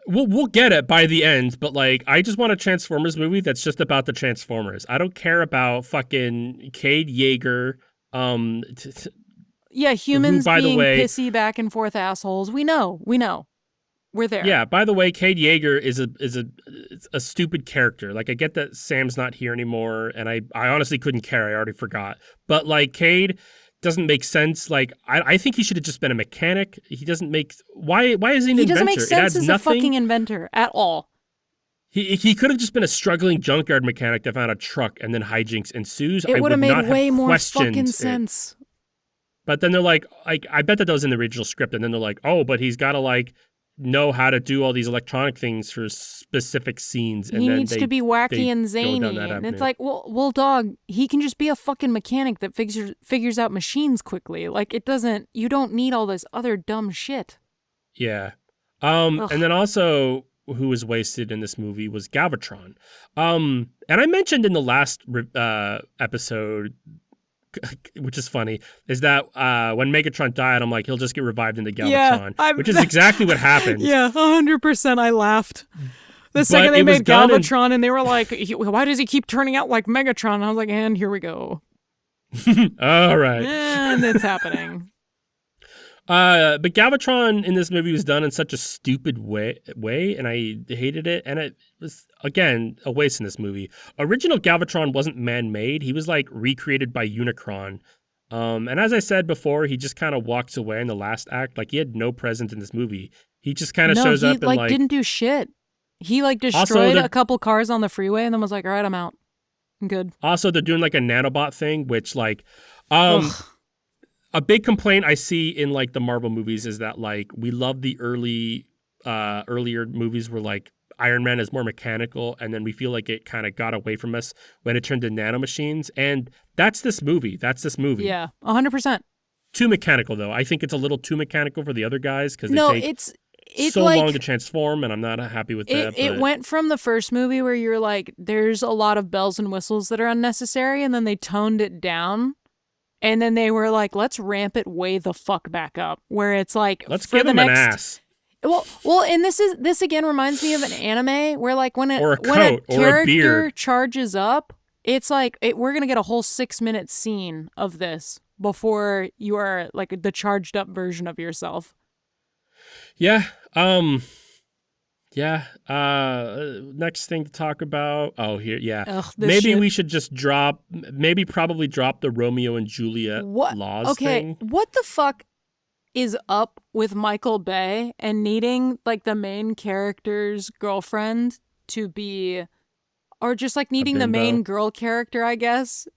we'll get it by the end, but like, I just want a Transformers movie that's just about the Transformers. I don't care about fucking Cade Yeager. Yeah, humans being pissy back and forth assholes. We know. We're there. Yeah, by the way, Cade Yeager is a stupid character. Like, I get that Sam's not here anymore, and I honestly couldn't care. I already forgot. But, like, Cade doesn't make sense. Like, I think he should have just been a mechanic. He doesn't make... Why is he an inventor? He doesn't make sense as nothing. A fucking inventor at all. He could have just been a struggling junkyard mechanic that found a truck and then hijinks ensues. It would have made way more fucking sense. But then they're like, I bet that was in the original script. And then they're like, oh, but he's got to, like, know how to do all these electronic things for specific scenes. And he needs to be wacky and zany. And it's like, well, dog, he can just be a fucking mechanic that figures out machines quickly. Like, you don't need all this other dumb shit. Yeah. And then also, who was wasted in this movie was Galvatron. And I mentioned in the last episode, which is funny, is that when Megatron died, I'm like, he'll just get revived into Galvatron, which is exactly what happened. Yeah, 100% I laughed. The second But they it was made done in Galvatron, and they were like, why does he keep turning out like Megatron? And I was like, and here we go. all right. And it's happening. But Galvatron in this movie was done in such a stupid way, and I hated it. And it was, again, a waste in this movie. Original Galvatron wasn't man-made. He was, like, recreated by Unicron. And as I said before, he just kind of walks away in the last act. Like, he had no presence in this movie. He just kind of shows up and, like... didn't do shit. He, like, destroyed a couple cars on the freeway and then was like, all right, I'm out. I'm good. Also, they're doing, like, a nanobot thing, which, like... A big complaint I see in like the Marvel movies is that like we love the earlier movies where like Iron Man is more mechanical, and then we feel like it kind of got away from us when it turned to nanomachines, and that's this movie. Yeah, 100%. Too mechanical though. I think it's a little too mechanical for the other guys because it's so like, long to transform, and I'm not happy with that. It went from the first movie where you're like, there's a lot of bells and whistles that are unnecessary, and then they toned it down. And then they were like, let's ramp it way the fuck back up. Where it's like, let's give them an ass. Well, and this again reminds me of an anime where like when a character or a beard charges up, it's like we're gonna get a whole 6-minute scene of this before you are like the charged up version of yourself. Yeah. Yeah. Next thing to talk about. Oh, here. Yeah. Maybe we should just probably drop the Romeo and Juliet laws thing. What the fuck is up with Michael Bay and needing like the main character's girlfriend to be, or just like needing the main girl character, I guess,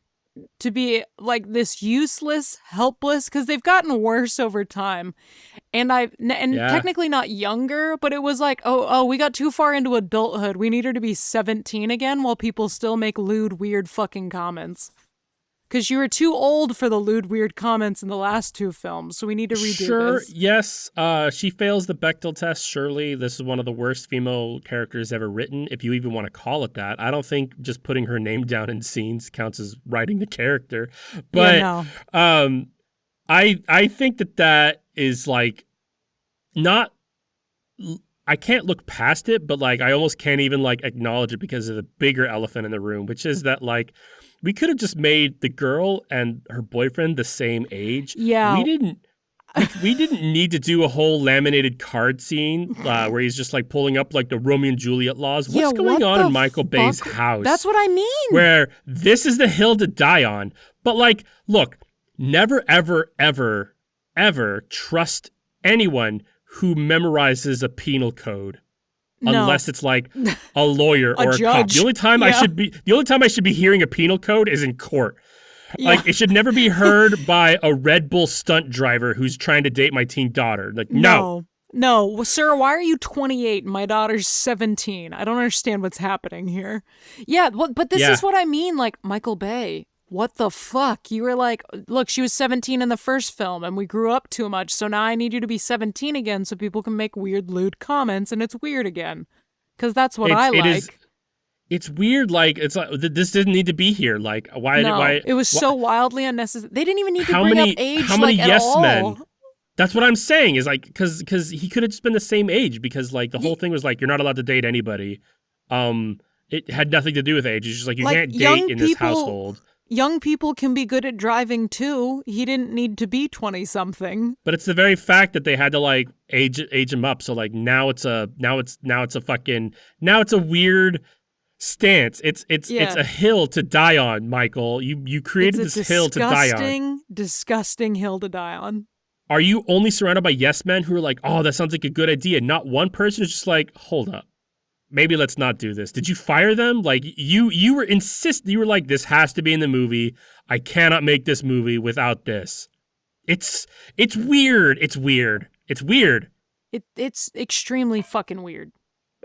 to be like this useless, helpless, because they've gotten worse over time. And technically not younger, but it was like, oh, we got too far into adulthood. We need her to be 17 again while people still make lewd, weird fucking comments. Because you were too old for the lewd, weird comments in the last two films, so we need to redo this. Sure, yes. She fails the Bechdel test, surely. This is one of the worst female characters ever written, if you even want to call it that. I don't think just putting her name down in scenes counts as writing the character. But I think that is like not... I can't look past it, but like I almost can't even like acknowledge it because of the bigger elephant in the room, which is that like we could have just made the girl and her boyfriend the same age. Yeah. We didn't need to do a whole laminated card scene where he's just like pulling up like the Romeo and Juliet laws. What's going on in Michael Bay's house? That's what I mean. Where this is the hill to die on. But like, look, never, ever, ever, ever trust anyone who memorizes a penal code. Unless it's like a lawyer or a cop. The only time I should be hearing a penal code is in court. Yeah. Like it should never be heard by a Red Bull stunt driver who's trying to date my teen daughter. Like no. Well, sir, why are you 28 and my daughter's 17? I don't understand what's happening here. Yeah, but this is what I mean. Like Michael Bay, what the fuck? You were like, look, she was 17 in the first film and we grew up too much. So now I need you to be 17 again so people can make weird, lewd comments and it's weird again. Because that's what I like. It's weird. Like, it's like, this didn't need to be here. Like, why? It was so wildly unnecessary. They didn't even need to bring up age how many at all. Men? That's what I'm saying is like, because he could have just been the same age because like the whole thing was like, you're not allowed to date anybody. It had nothing to do with age. It's just like, you can't date in this household. Young people can be good at driving too. He didn't need to be 20-something. But it's the very fact that they had to like age him up. So like now it's a weird stance. It's a hill to die on, Michael. You created this hill to die on. Disgusting hill to die on. Are you only surrounded by yes men who are like, oh, that sounds like a good idea? Not one person is just like, hold up. Maybe let's not do this. Did you fire them? Like you were you were like, this has to be in the movie. I cannot make this movie without this. It's weird. It's weird. It's weird. It's extremely fucking weird.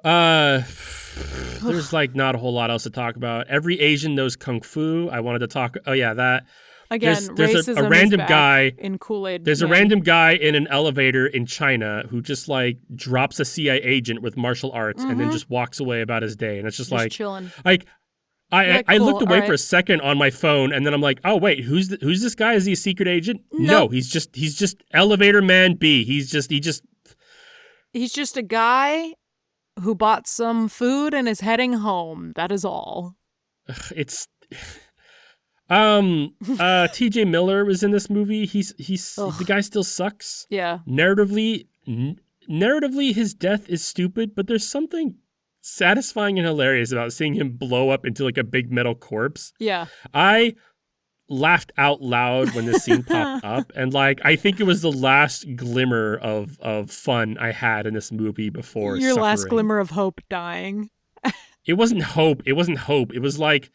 There's like not a whole lot else to talk about. Every Asian knows kung fu. I wanted to talk. Oh yeah, that. Again, there's a random guy in Kool-Aid. There's a random guy in an elevator in China who just like drops a CIA agent with martial arts and then just walks away about his day, and it's just like chilling. Like I cool. looked away for a second on my phone, and then I'm like, oh wait, who's this guy? Is he a secret agent? No, he's just elevator man B. He's just a guy who bought some food and is heading home. That is all. It's TJ Miller was in this movie. He's Ugh. the guy still sucks. Yeah. Narratively his death is stupid, but there's something satisfying and hilarious about seeing him blow up into like a big metal corpse. Yeah. I laughed out loud when this scene popped up, and like I think it was the last glimmer of fun I had in this movie before Your suffering. last glimmer of hope dying. It wasn't hope. It was like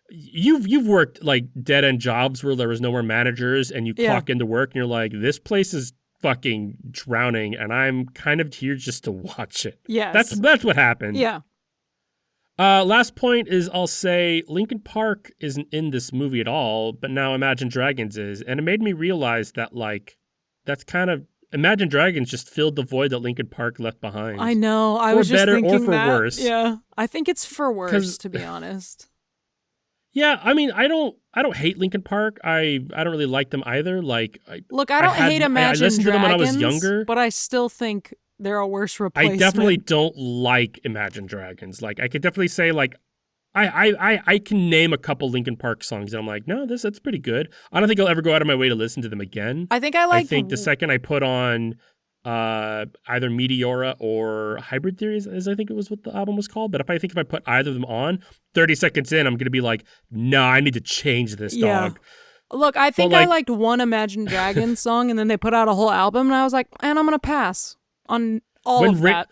you've worked like dead end jobs where there was no more managers, and you clock into work and you're like, this place is fucking drowning, and I'm kind of here just to watch it. Yes. That's what happened. Yeah. Last point is I'll say Linkin Park isn't in this movie at all, but now Imagine Dragons is. And it made me realize that, like, that's kind of Imagine Dragons just filled the void that Linkin Park left behind. I know. I was just better thinking or for that. worse. Yeah. I think it's for worse, to be honest. Yeah, I mean, I don't hate Linkin Park. I don't really like them either. Like, look, I don't hate Imagine I listened to them when I was younger, but I still think they're a worse replacement. I definitely don't like Imagine Dragons. Like, I could definitely say, like, I can name a couple Linkin Park songs, and I'm like, no, that's pretty good. I don't think I'll ever go out of my way to listen to them again. I think I think the second I put on either Meteora or Hybrid Theories, as I think it was what the album was called. But if I put either of them on, 30 seconds in, I'm gonna be like, no, I need to change this, dog. Look, I think I liked one Imagine Dragons song, and then they put out a whole album, and I was like, and I'm gonna pass on all of that.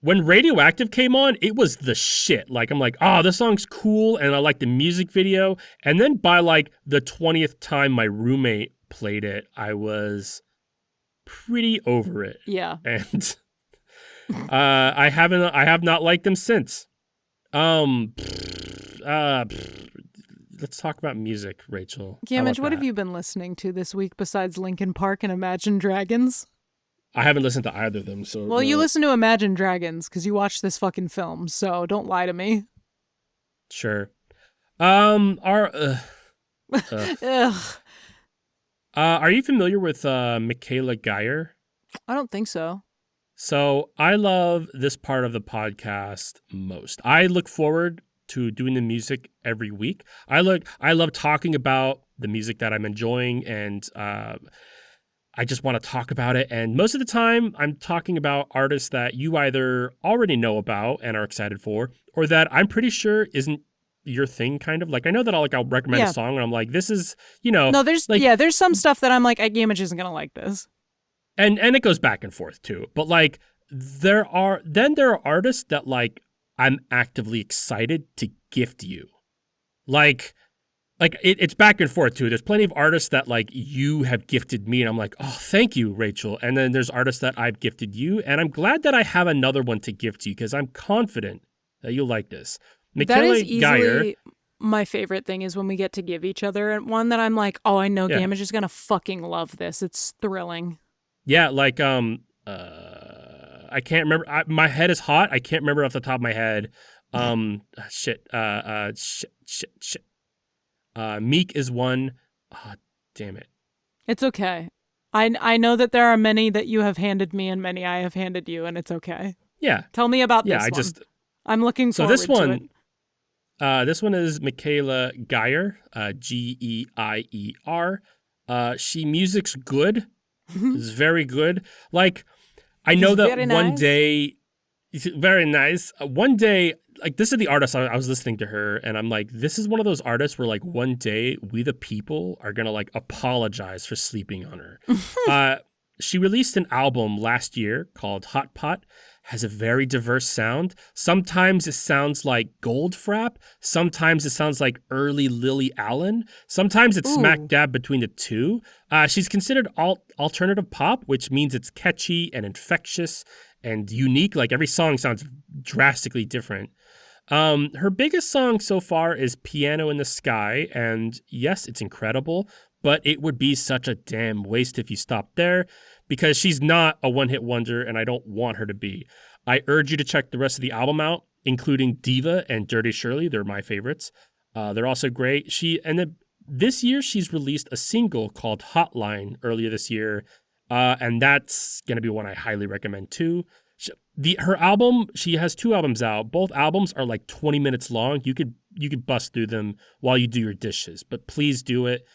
When Radioactive came on, it was the shit. Like, I'm like, oh, this song's cool, and I like the music video. And then by like the 20th time my roommate played it, I was pretty over it. Yeah. And I have not liked them since. Let's talk about music, Rachel. Gamage, what have you been listening to this week besides Linkin Park and Imagine Dragons? I haven't listened to either of them, so... Well, you listen to Imagine Dragons, because you watched this fucking film, so don't lie to me. Sure. Ugh. Are you familiar with Michaela Geyer? I don't think so. So I love this part of the podcast most. I look forward to doing the music every week. I love talking about the music that I'm enjoying, and I just want to talk about it. And most of the time, I'm talking about artists that you either already know about and are excited for, or that I'm pretty sure isn't your thing, kind of. Like, I know that I'll recommend a song, and I'm like, this is, No, there's some stuff that I'm like, Gamage isn't going to like this. And it goes back and forth, too. But, like, there are artists that, like, I'm actively excited to gift you. Like it's back and forth too. There's plenty of artists that like you have gifted me, and I'm like, oh, thank you, Rachel. And then there's artists that I've gifted you, and I'm glad that I have another one to gift you because I'm confident that you'll like this. That is easily my favorite thing is when we get to give each other one that I'm like, oh, I know Gamage is gonna fucking love this. It's thrilling. Yeah, like I can't remember. My head is hot. I can't remember off the top of my head. Shit. Meek is one. Oh, damn it. It's okay. I know that there are many that you have handed me and many I have handed you, and it's okay. Yeah. Tell me about this one. I'm looking forward to it. This one is Michaela Geyer, Geier. She music's good. It's very good. Like, I know that one day, very nice. One day, like, this is the artist I was listening to her, and I'm like, this is one of those artists where, like, one day we the people are gonna like apologize for sleeping on her. She released an album last year called Hot Pot. Has a very diverse sound. Sometimes it sounds like Goldfrapp. Sometimes it sounds like early Lily Allen. Sometimes it's smack dab between the two. She's considered alternative pop, which means it's catchy and infectious and unique. Like, every song sounds drastically different. Her biggest song so far is Piano in the Sky, and yes, it's incredible, but it would be such a damn waste if you stopped there, because she's not a one-hit wonder, and I don't want her to be. I urge you to check the rest of the album out, including Diva and Dirty Shirley. They're my favorites. They're also great. This year, she's released a single called Hotline earlier this year, and that's going to be one I highly recommend too. Her album, she has 2 albums out. Both albums are like 20 minutes long. You could bust through them while you do your dishes, but please do it.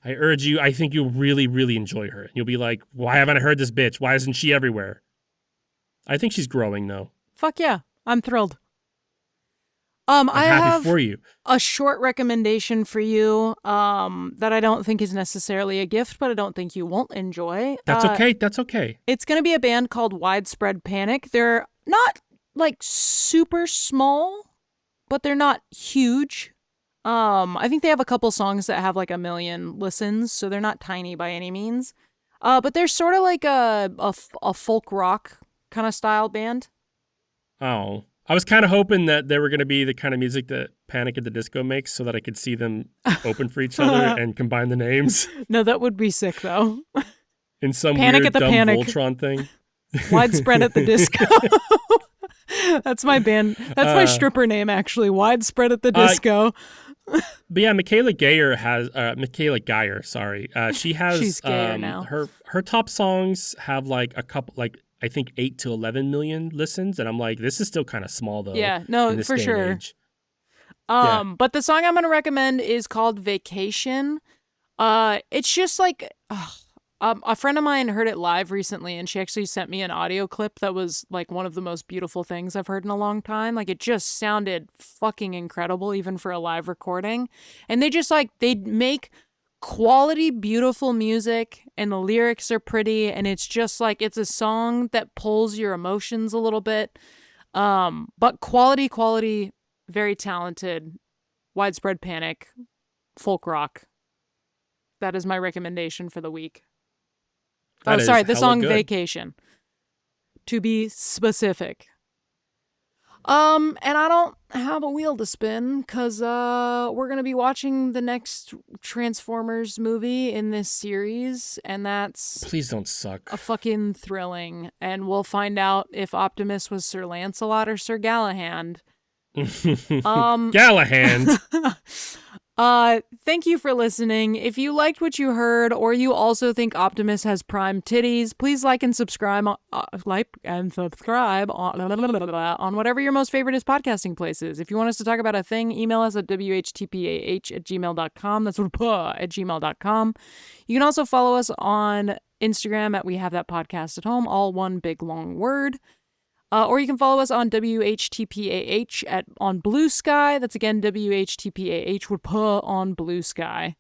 I urge you. I think you'll really, really enjoy her. You'll be like, why haven't I heard this bitch? Why isn't she everywhere? I think she's growing though. Fuck yeah. I'm thrilled. I'm I happy have for you. a short recommendation for you that I don't think is necessarily a gift, but I don't think you won't enjoy. That's okay. That's okay. It's going to be a band called Widespread Panic. They're not like super small, but they're not huge. I think they have a couple songs that have like 1 million listens, so they're not tiny by any means. But they're sort of like a folk rock kind of style band. Oh. I was kind of hoping that they were going to be the kind of music that Panic at the Disco makes so that I could see them open for each other and combine the names. No, that would be sick, though. In some Panic weird, at the dumb Panic. Voltron thing. Widespread at the Disco. That's my band. That's my stripper name, actually. Widespread at the Disco. But yeah, Michaela Geyer, sorry. She has She's gayer now. Her top songs have like a couple, like I think 8 to 11 million listens, and I'm like, this is still kind of small though. Yeah, no, for sure. But the song I'm going to recommend is called Vacation. It's just like a friend of mine heard it live recently, and she actually sent me an audio clip that was like one of the most beautiful things I've heard in a long time. Like, it just sounded fucking incredible, even for a live recording. And they make quality, beautiful music, and the lyrics are pretty, and it's just like, it's a song that pulls your emotions a little bit. But quality, very talented, Widespread Panic, folk rock. That is my recommendation for the week. The song Vacation, to be specific. And I don't have a wheel to spin because we're going to be watching the next Transformers movie in this series, and that's... Please don't suck. A fucking thrilling. And we'll find out if Optimus was Sir Lancelot or Sir Galahad. Galahad. Thank you for listening. If you liked what you heard, or you also think Optimus has prime titties, please like and subscribe on whatever your most favorite podcasting places. If you want us to talk about a thing, email us at whtpah@gmail.com. That's @gmail.com. You can also follow us on Instagram at We Have That Podcast at Home, all one big long word. Or you can follow us on WHTPAH on Blue Sky. That's again WHTPAH on Blue Sky.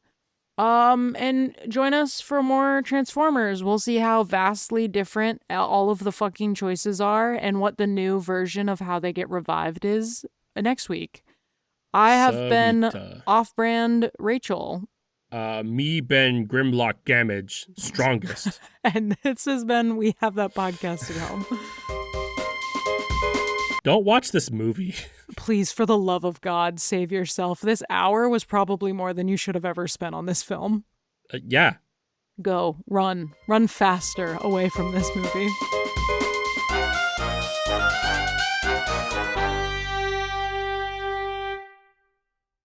And join us for more Transformers. We'll see how vastly different all of the fucking choices are and what the new version of how they get revived is next week. I have been Off-Brand Rachel. Me, Ben Grimlock Gamage, strongest. And this has been We Have That Podcast at Home. Don't watch this movie. Please, for the love of God, save yourself. This hour was probably more than you should have ever spent on this film. Yeah. Go, run faster away from this movie.